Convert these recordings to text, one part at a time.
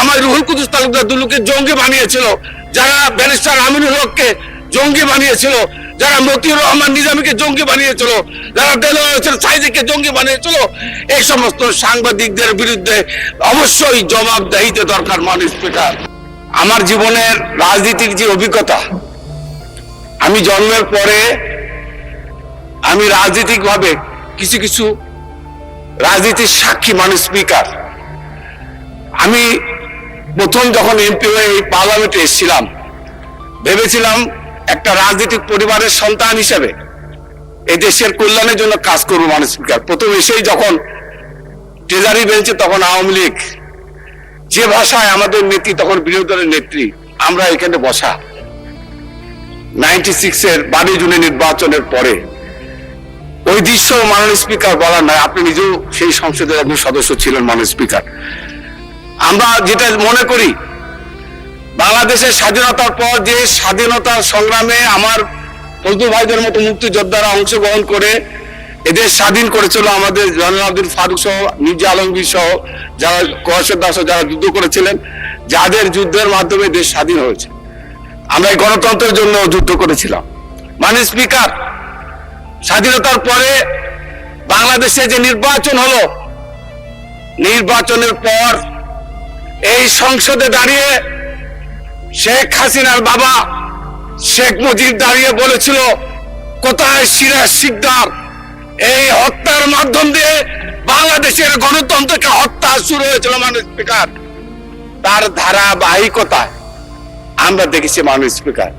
আমার রুহুল কুদ্দুস তালুকদার দুলুকে জঙ্গি বানিয়েছিল, যারা ব্যারিস্টার আমিনুল হককে জঙ্গি বানিয়েছিল, যারা মতিউর রহমান নিজামীকে জঙ্গি বানিয়েছিল, যারা দেলোয়ার হোসেন সাইদিকে জঙ্গি বানিয়েছিল, এই সমস্ত সাংবাদিকদের বিরুদ্ধে অবশ্যই জবাবদিহিতে দরকার। মাননীয় স্পিকার, আমার জীবনের রাজনীতির যে অভিজ্ঞতা, আমি জন্মের পরে আমি রাজনৈতিকভাবে কিছু কিছু রাজনীতির সাক্ষী। মাননীয় স্পিকার, আমি প্রথম যখন এমপি হয়ে এই পার্লামেন্টে এসেছিলাম, ভেবেছিলাম একটা রাজনৈতিক পরিবারের সন্তান হিসেবে এই দেশের কল্যাণের জন্য কাজ করবো। মাননীয় স্পিকার, প্রথম এসেই যখন ট্রেজারি বেঞ্চে, তখন আওয়ামী লীগ, যে ভাষায় আমাদের নেত্রী, তখন বিরোধী দলের নেত্রী, আমরা এখানে বসা 96-এর 12 জুনের নির্বাচনের পরে, ওই দৃশ্য মাননীয় স্পিকার বলার নয়। আপনি নিজেও সেই সংসদের একজন সদস্য ছিলেন। মাননীয় স্পিকার, আমরা যেটা মনে করি, বাংলাদেশের স্বাধীনতার পর যে স্বাধীনতার সংগ্রামে আমার ফজলু ভাইদের মতো মুক্তিযোদ্ধারা অংশগ্রহণ করে এদের স্বাধীন করেছিল, আমাদের জয়নুল আবদিন ফারুক সহ, মির্জা আলমগীর সহ, যারা কয়েকশো দাস যারা যুদ্ধ করেছিলেন, যাদের যুদ্ধের মাধ্যমে দেশ স্বাধীন হয়েছে, আমরা এই গণতন্ত্রের জন্য যুদ্ধ করেছিলাম। মাননীয় স্পিকার, স্বাধীনতার পরে বাংলাদেশে যে নির্বাচন হলো, নির্বাচনের পর এই সংসদে দাঁড়িয়ে শেখ হাসিনার বাবা শেখ মুজিব দাঁড়িয়ে বলেছিল, কোথায় সিরাজ শিকদার? এই হত্যার মাধ্যম দিয়ে বাংলাদেশের গণতন্ত্রকে হত্যা শুরু হয়েছিল। মাননীয় স্পিকার, তার ধারাবাহিকতায় আমরা দেখেছি। মাননীয় স্পিকার,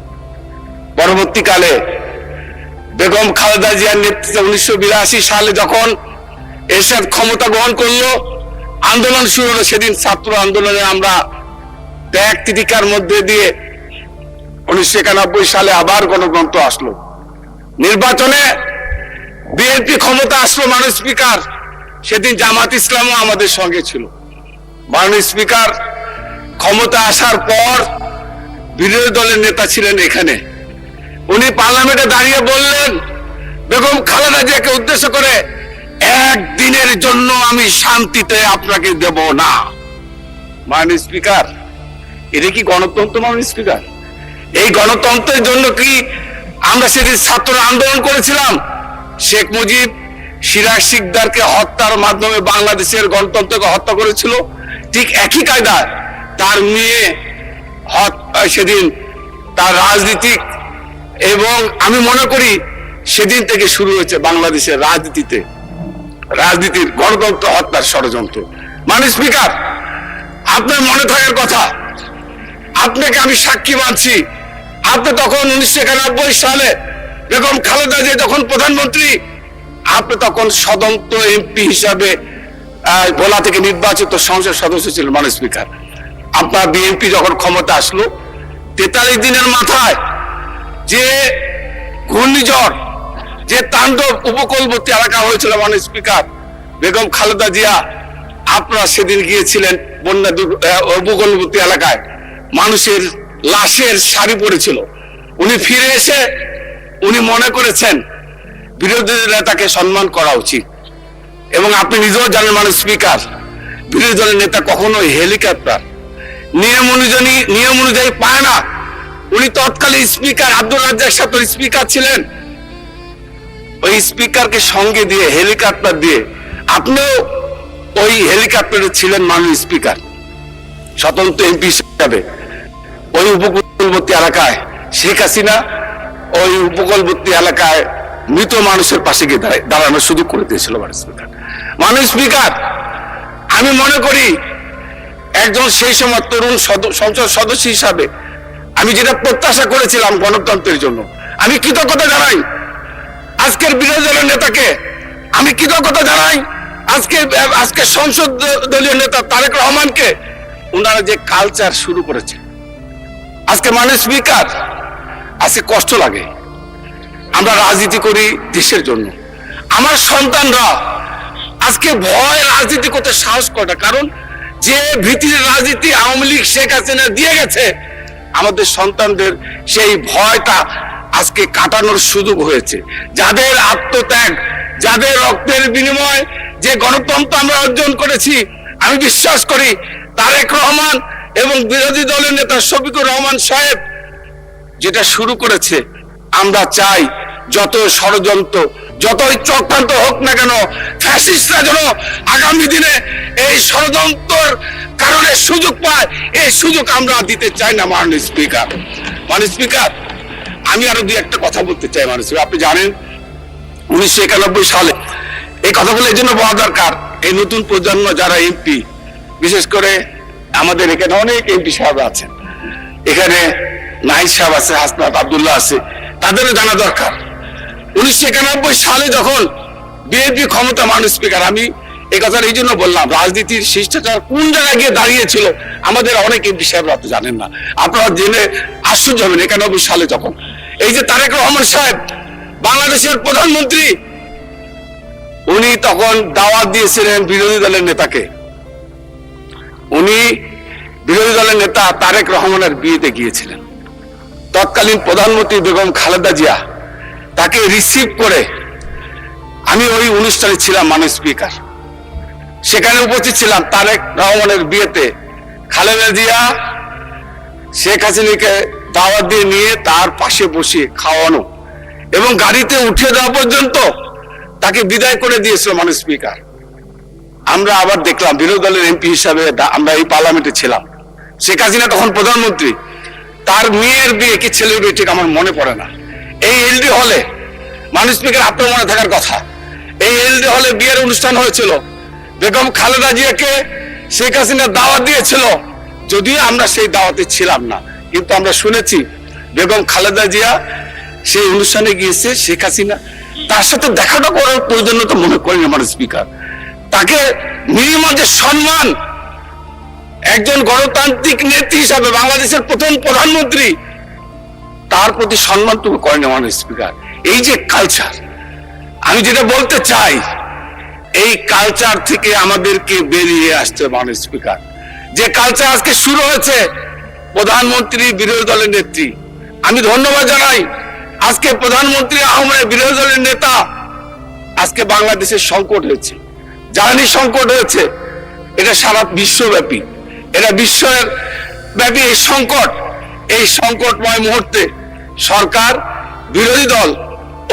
পরবর্তীকালে বেগম খালেদা জিয়ার নেতৃত্বে 1982 সালে যখন এরশাদ ক্ষমতা গ্রহণ করলো, আন্দোলন শুরু হলো। সেদিন ছাত্র আন্দোলনে আমরা ত্যাগ তিতিকার মধ্যে দিয়ে 1991 সালে আবার গণতন্ত্র আসলো। নির্বাচনে বিএনপি ক্ষমতা আসলো। মাননীয় স্পিকার, সেদিন জামাত ইসলামও আমাদের সঙ্গে ছিল। মাননীয় স্পিকার, ক্ষমতা আসার পর বিরোধী দলের নেতা ছিলেন এখানে, উনি পার্লামেন্টে দাঁড়িয়ে বললেন বেগম খালেদা জিয়াকে উদ্দেশ্য করে, একদিনের জন্য আমি শান্তিতে আপনাকে দেব না। মাননীয় স্পিকার, এটা কি গণতন্ত্র? মাননীয় স্পিকার, এই গণতন্ত্রের জন্য কি আমরা সেদিন ছাত্র আন্দোলন করেছিলাম? শেখ মুজিব সিরাজ শিকদারকে হত্যার মাধ্যমে বাংলাদেশের গণতন্ত্রকে হত্যা করেছিল। ঠিক একই কায়দায় তার মেয়ে সেদিন তার রাজনীতিক, এবং আমি মনে করি সেদিন থেকে শুরু হয়েছে বাংলাদেশের রাজনীতির গণতন্ত্র হত্যার ষড়যন্ত্র। মাননীয় স্পিকার, আপনার মনে থাকার কথা, আপনাকে আমি সাক্ষী মানছি, আপনি তখন 1991 সালে বেগম খালেদা জিয়া যখন প্রধানমন্ত্রী, আপনি তখন স্বতন্ত্র এমপি হিসাবে ভোলা থেকে নির্বাচিত সংসদ সদস্য ছিলেন। মাননীয় স্পিকার, আপনার বিএনপি যখন ক্ষমতা আসলো, 43 দিনের মাথায় যে ঘূর্ণিঝড়, যে তাণ্ডব উপকূলবর্তী এলাকা হয়েছিল, মাননীয় স্পিকার, বেগম খালেদা জিয়া আপনারা সেদিন গিয়েছিলেন বন্যা উপকূলবর্তী এলাকায়, মানুষের লাশের সারি পড়েছিল। উনি ফিরে এসে উনি মনে করেছেন বিরোধী নেতাকে সম্মান করা উচিত, এবং আপনি নিজেও জানেন মাননীয় স্পিকার, বিরোধী দলের নেতা কখনো হেলিকপ্টার নিয়ম অনুযায়ী পায় না। উনি তৎকালীন স্পিকার আব্দুল রাজ্জাক সাহেব স্পিকার ছিলেন, ওই স্পিকারকে সঙ্গে দিয়ে হেলিকপ্টার দিয়ে, আপনিও ওই হেলিকপ্টারে ছিলেন। মাননীয় স্পিকার, স্বতন্ত্র এমপি হিসাবে ওই উপকূলবর্তী এলাকায় শেখ হাসিনা ওই উপকূলবর্তী এলাকায় মৃত মানুষের পাশে গিয়ে দাঁড়ানোর সুযোগ করে দিয়েছিল। মাননীয় স্পিকার, আমি মনে করি একজন সেই সময় তরুণ সংসদ সদস্য হিসাবে আমি যেটা প্রত্যাশা করেছিলাম গণতন্ত্রের জন্য, আমি কৃতজ্ঞতা জানাই আজকের বিরোধী দলের নেতাকে, আমি কৃতজ্ঞতা জানাই আজকে সংসদ দলীয় নেতা তারেক রহমানকে, ওনারা যে কালচার শুরু করেছে আজকে। মাননীয় স্পিকার, আজকে কষ্ট লাগে, আমরা রাজনীতি করি দেশের জন্য, আমার সন্তানরা আজকে ভয় রাজনীতি করতে সাহস করে না, কারণ যে ভীতির রাজনীতি আওয়ামী লীগ শেখ হাসিনা দিয়ে গেছে, আমাদের সন্তানদের সেই ভয়টা আজকে কাটানোর সুযোগ হয়েছে। যাদের আত্মত্যাগ, যাদের রক্তের বিনিময় যে গণতন্ত্র আমরা অর্জন করেছি, আমি বিশ্বাস করি তারেক রহমান এবং বিরোধী দলের নেতা শফিকুর রহমান সাহেব যেটা শুরু করেছে, আমরা চাই যত ষড়যন্ত্র, যতই চক্রান্ত হোক না কেন, ফ্যাসিস্টরা যেন আগামী দিনে এই ষড়যন্ত্রের কারণে সুযোগ পায়, এই সুযোগ আমরা দিতে চাই না। মাননীয় স্পিকার, আমি আরো দুই একটা কথা বলতে চাই। মাননীয়, আপনি জানেন 1991 সালে এই কথাগুলো এই জন্য বলা দরকার, এই নতুন প্রজন্ম যারা এমপি, বিশেষ করে আমাদের এখানে অনেক এমপি সাহেব আছেন, এখানে নাহিদ সাহেব আছে, হাসনাত আব্দুল্লাহ আছে, তাদেরও জানা দরকার 1991 সালে যখন বিএনপি ক্ষমতা। মাননীয় স্পিকার, আমি এই কথাটা এই জন্য বললাম, রাজনীতির শিষ্টাচার কোন জায়গায় গিয়ে দাঁড়িয়েছিল আমাদের অনেক এমপি সাহেবরা তো জানেন না। আপনারা জেনে আশ্চর্য হবেন, 91 সালে যখন এই যে তারেক রহমান সাহেব বাংলাদেশের প্রধানমন্ত্রী, উনি তখন দাওয়াত দিয়েছিলেন বিরোধী দলের নেতাকে। উনি বিরোধী দলের নেতা তারেক রহমানের বিয়েতে গিয়েছিলেন। তৎকালীন প্রধানমন্ত্রী বেগম খালেদা জিয়া তাকে রিসিভ করে, আমি ওই অনুষ্ঠানে ছিলাম। মাননীয় স্পিকার, সেখানে উপস্থিত ছিলাম তারেক রহমানের বিয়েতে। খালেদা জিয়া শেখ হাসিনাকে দাওয়াত দিয়ে নিয়ে তার পাশে বসে খাওয়ানো এবং গাড়িতে উঠে দেওয়া পর্যন্ত তাকে বিদায় করে দিয়েছিল। মাননীয় স্পিকার, আমরা আবার দেখলাম বিরোধী দলের এমপি হিসাবে আমরা এই পার্লামেন্টে ছিলাম। শেখ হাসিনা তখন প্রধানমন্ত্রী, তার মেয়ের বিয়ে কি ছেলের বিয়ে ঠিক আমার মনে পড়ে না, এই এলডি হলে, মাননীয় স্পিকার আপনার মনে থাকার কথা, এই এলডি হলে বিয়ের অনুষ্ঠান হয়েছিল। বেগম খালেদা জিয়াকে শেখ হাসিনা দাওয়াত দিয়েছিল, যদিও আমরা সেই দাওয়াতে ছিলাম না, কিন্তু আমরা শুনেছি বেগম খালেদা জিয়া সেই অনুষ্ঠানে গিয়েছে। শেখ হাসিনা তার সাথে দেখাটা করার প্রয়োজনীয়তা মনে করেন। মাননীয় স্পিকার, তাকে মিনিমাম যে সম্মান, একজন গণতান্ত্রিক নেত্রী হিসাবে বাংলাদেশের প্রথম প্রধানমন্ত্রী, তার প্রতি সম্মানটুকু করেন। মাননীয় স্পিকার, এই যে কালচার, আমি যেটা বলতে চাই, এই কালচার থেকে আমাদেরকে বেরিয়ে আসছে। মাননীয় স্পিকার, যে কালচার আজকে শুরু হয়েছে, প্রধানমন্ত্রী বিরোধী দলের নেত্রী, আমি ধন্যবাদ জানাই। আজকে প্রধানমন্ত্রী আহমেদ বিরোধী দলের নেতা, আজকে বাংলাদেশের সংকট হয়েছে, জ্বালানি সংকট হয়েছে, এটা সারা বিশ্বব্যাপী, এটা বিশ্বের ব্যাপী এই সংকটময় মুহূর্তে সরকার বিরোধী দল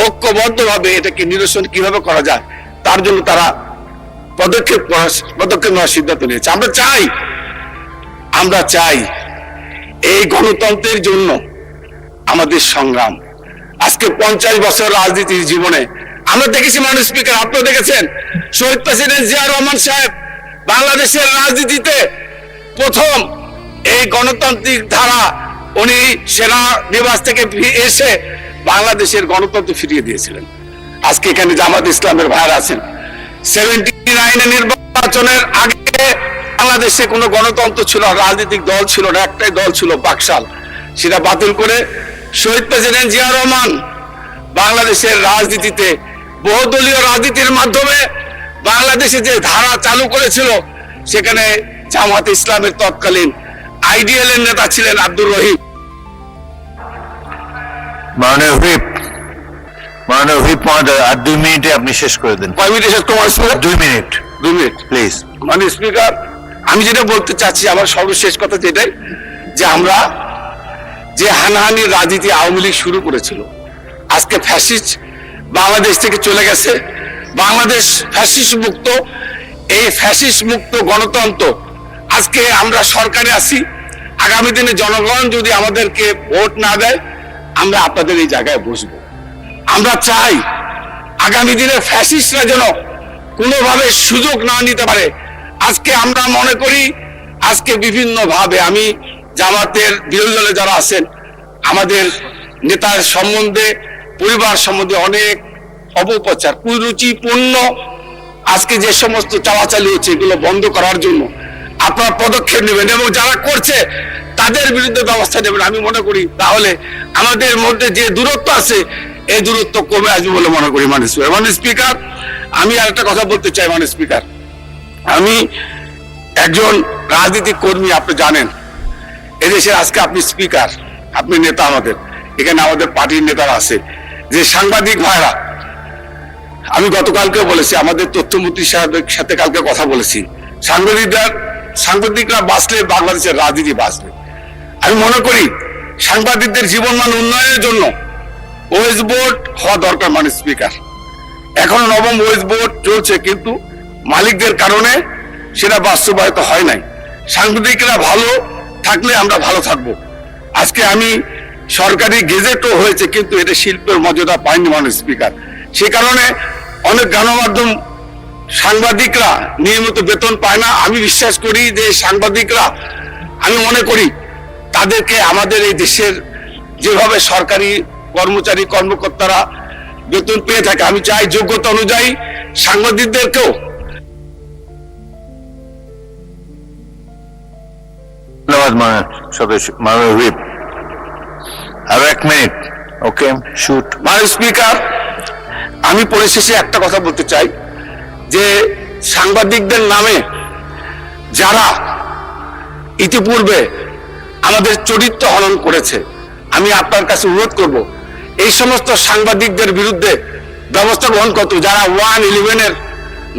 ঐক্যবদ্ধভাবে এটাকে নিরসন কিভাবে করা যায় তার জন্য তারা পদক্ষেপ নেওয়ার সিদ্ধান্ত নিয়েছে। আমরা চাই এই গণতন্ত্রের জন্য আমাদের সংগ্রাম। আজকে 50 বছর রাজনীতির জীবনে আমরা দেখেছি। মাননীয় স্পিকার, আপনিও দেখেছেন, শহীদ প্রেসিডেন্ট জিয়া রহমান সাহেব বাংলাদেশের রাজনীতিতে প্রথম এই গণতান্ত্রিক ধারা, উনি সেনা নিবাস থেকে এসে বাংলাদেশের গণতন্ত্র ফিরিয়ে দিয়েছিলেন। আজকে এখানে জামাত ইসলামের ভাইরা আছেন। 79 নির্বাচনের আগে বাংলাদেশে কোনো গণতন্ত্র ছিল, রাজনৈতিক দল ছিল না, একটাই দল ছিল বাকশাল, সেটা বাতিল করে শহীদ প্রেসিডেন্ট জিয়া রহমান বাংলাদেশের রাজনীতিতে বহুদলীয় রাজনীতির মাধ্যমে বাংলাদেশে যে ধারা চালু করেছিল, সেখানে জামাত ইসলামের তৎকালীন আইডিএল এর নেতা ছিলেন আব্দুর রহিম। মাননীয় হুইপ মহোদয়, আর 2 মিনিটে আপনি শেষ করে দেন। কয় মিনিটে শেষ করবো? 2 মিনিট প্লিজ। মাননীয় স্পিকার, আমি যেটা বলতে চাচ্ছি, আমার সর্বশেষ কথা যেটাই, যে আমরা যে হানাহানির রাজনীতি আওয়ামী লীগ শুরু করেছিল, আজকে ফ্যাসিস্ট বাংলাদেশ থেকে চলে গেছে, বাংলাদেশ ফ্যাসিস্ট মুক্ত। এই ফ্যাসিস্ট মুক্ত গণতন্ত্র, আজকে আমরা সরকারে আছি, আগামী দিনে জনগণ যদি আমাদেরকে ভোট না দেয়, আমরা আপনাদের এই জায়গায় বসবো। আমরা চাই আগামী দিনে ফ্যাসিস্টরা যেন কোনোভাবে সুযোগ না নিতে পারে। আজকে আমরা মনে করি, আজকে বিভিন্ন ভাবে, আমি জামাতের বিরোধী দলে যারা আছেন, আমাদের নেতার সম্বন্ধে, পরিবার সম্বন্ধে অনেক অপপ্রচার, কুরুচিপূর্ণ আজকে যে সমস্ত চালাচালি হচ্ছে, এগুলো বন্ধ করার জন্য আপনারা পদক্ষেপ নেবেন এবং যারা করছে তাদের বিরুদ্ধে ব্যবস্থা নেবেন। আমি মনে করি তাহলে আমাদের মধ্যে যে দূরত্ব আছে, এই দূরত্ব কমে আসবে বলে মনে করি। মাননীয় স্পিকার, আমি আর একটা কথা বলতে চাই। মাননীয় স্পিকার, আমি একজন রাজনীতিক কর্মী, আপনি জানেন এদেশের আজকে আপনি স্পিকার, আপনি নেতা, আমাদের এখানে আমাদের পার্টির নেতারা আছে, যে সাংবাদিক ভাইরা, আমি গতকালকে বলেছি, আমাদের তথ্যমন্ত্রী সাহেবের সাথে কালকে কথা বলেছি, সাংবাদিকদের সাংবাদিকরা বাঁচলে বাংলাদেশের রাজনীতি বাঁচবে। আমি মনে করি সাংবাদিকদের জীবনমান উন্নয়নের জন্য ওয়েজ বোর্ড হওয়া দরকার। মানে স্পিকার, এখনো নবম ওয়েজ বোর্ড চলছে, কিন্তু মালিকদের কারণে সেটা বাস্তবায়িত হয় নাই। সাংবাদিকরা ভালো থাকলে আমরা ভালো থাকবো। আজকে আমি সরকারি গেজেটও হয়েছে, কিন্তু এটা শিল্পের মর্যাদা পায়নি মানে স্পিকার। সে কারণে অনেক গণমাধ্যম সাংবাদিকরা নিয়মিত বেতন পায় না। আমি বিশ্বাস করি যে সাংবাদিকরা, আমি মনে করি তাদেরকে আমাদের এই দেশের যেভাবে সরকারি কর্মচারী কর্মকর্তারা বেতন পেয়ে থাকে, আমি চাই যোগ্যতা অনুযায়ী সাংবাদিকদেরকেও। ধন্যবাদ মাননীয় সদস্য, মাননীয় হুইপ। আর 1 মিনিট। ওকে, শুট। মাননীয় স্পিকার, আমি পরিশেষে একটা কথা বলতে চাই যে সাংবাদিকদের নামে যারা ইতিপূর্বে আমাদের চরিত্র হনন করেছে, আমি আপনার কাছে অনুরোধ করব এই সমস্ত সাংবাদিকদের বিরুদ্ধে ব্যবস্থা গ্রহণ করতে। যারা 111-এর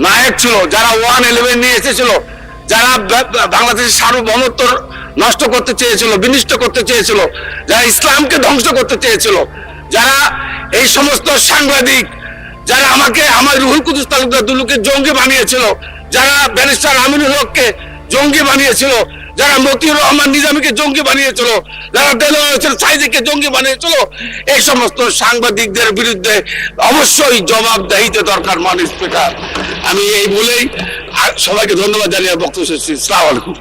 নায়ক ছিল, যারা 111 নিয়ে এসেছিল, যারা বাংলাদেশের সার্বভৌমত্ব নষ্ট করতে চেয়েছিল, বিনষ্ট করতে চেয়েছিল, যারা ইসলামকে ধ্বংস করতে চেয়েছিল, যারা এই সমস্ত সাংবাদিক, যারা আমার রুহুল কুদ্দুস তালুকদার দুলুকে জঙ্গি বানিয়েছিল, যারা ব্যারিস্টার আমিনুল হককে জঙ্গি বানিয়েছিল, যারা মতিউর রহমান নিজামীকে জঙ্গি বানিয়েছিল, যারা দেলোয়ার হোসেন সাইদিকে জঙ্গি বানিয়েছিল, এই সমস্ত সাংবাদিকদের বিরুদ্ধে অবশ্যই জবাবদিহিতে দরকার মাননীয় স্পিকার। আমি এই বলেই সবাইকে ধন্যবাদ জানিয়ে বক্তব্য শেষ করছি। আসসালামু আলাইকুম।